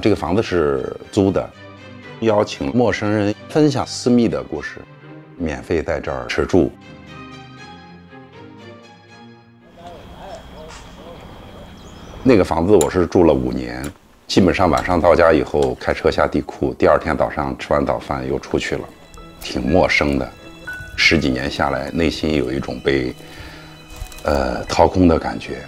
这个房子是租的，邀请陌生人分享私密的故事，免费在这儿吃住。那个房子我是住了5年，基本上晚上到家以后开车下地库，第2天早上吃完早饭又出去了，挺陌生的。10几年下来，内心有一种被掏空的感觉。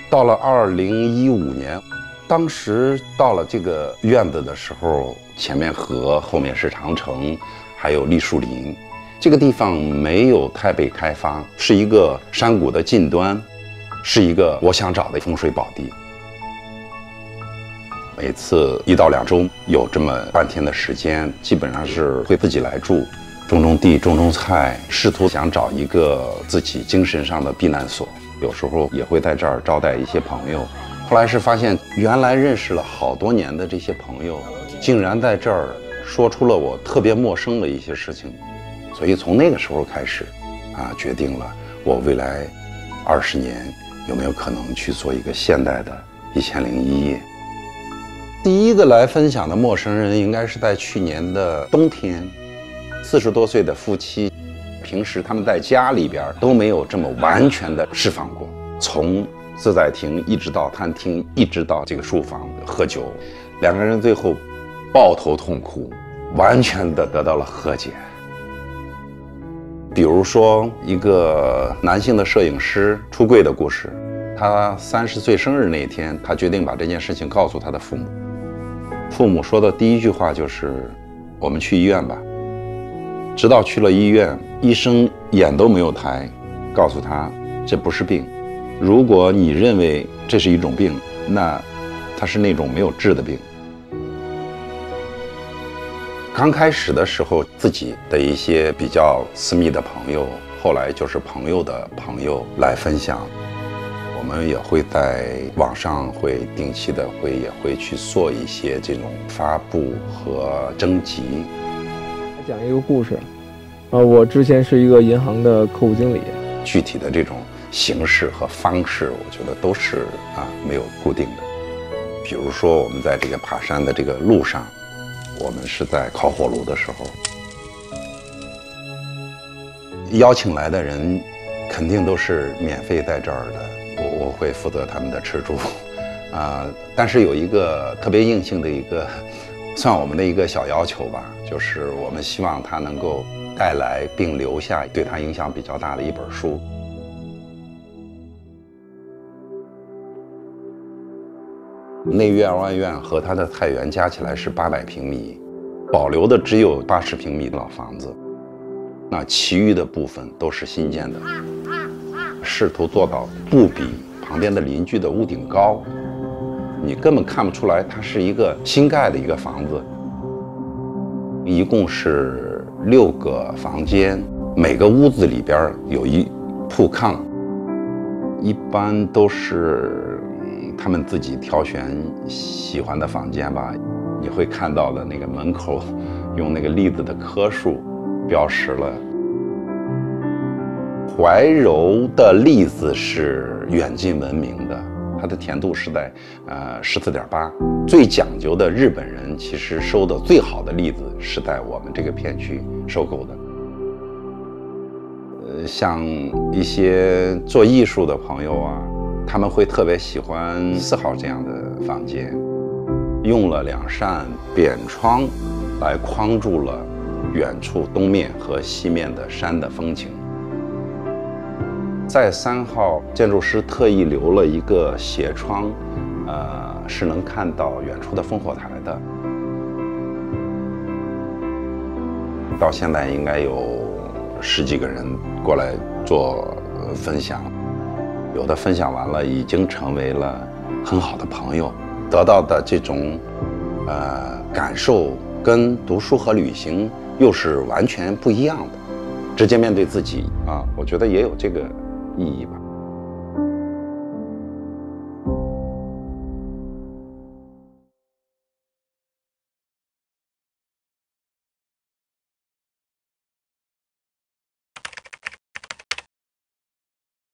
到了2015年。当时到了这个院子的时候，前面河，后面是长城，还有栗树林。这个地方没有太被开发，是一个山谷的近端，是一个我想找的风水宝地。每次1到2周有这么半天的时间，基本上是会自己来住，种地、种菜，试图想找一个自己精神上的避难所。有时候也会在这儿招待一些朋友。后来是发现，原来认识了好多年的这些朋友，竟然在这儿说出了我特别陌生的一些事情，所以从那个时候开始，决定了我未来20年有没有可能去做一个现代的1001夜。第一个来分享的陌生人，应该是在去年的冬天，40多岁的夫妻，平时他们在家里边都没有这么完全的释放过，从自在亭一直到餐厅，一直到这个书房喝酒，2个人最后抱头痛哭，完全的得到了和解。比如说一个男性的摄影师出柜的故事，他30岁生日那天，他决定把这件事情告诉他的父母。父母说的第一句话就是：“我们去医院吧。”直到去了医院，医生眼都没有抬，告诉他这不是病。如果你认为这是一种病，那它是那种没有治的病。刚开始的时候，自己的一些比较私密的朋友，后来就是朋友的朋友来分享。我们也会在网上会定期的也会去做一些这种发布和征集。讲一个故事，我之前是一个银行的客户经理，具体的这种形式和方式，我觉得都是没有固定的。比如说我们在这个爬山的这个路上，我们是在烤火炉的时候，邀请来的人肯定都是免费在这儿的，我会负责他们的吃住，但是有一个特别硬性的一个，算我们的一个小要求吧，就是我们希望他能够带来并留下对他影响比较大的一本书。内院外院和它的菜园加起来是800平米，保留的只有80平米的老房子，那其余的部分都是新建的，试图做到不比旁边的邻居的屋顶高，你根本看不出来它是一个新盖的一个房子。一共是6个房间，每个屋子里边有一铺炕，一般都是他们自己挑选喜欢的房间吧。你会看到的那个门口用那个栗子的棵树标识了。怀柔的栗子是远近闻名的，它的甜度是在14.8。最讲究的日本人其实收的最好的栗子是在我们这个片区收购的。像一些做艺术的朋友他们会特别喜欢4号这样的房间，用了2扇扁窗来框住了远处东面和西面的山的风景。在3号，建筑师特意留了一个斜窗，是能看到远处的烽火台的。到现在应该有10几个人过来做分享，有的分享完了已经成为了很好的朋友，得到的这种感受跟读书和旅行又是完全不一样的。直接面对自己我觉得也有这个意义吧。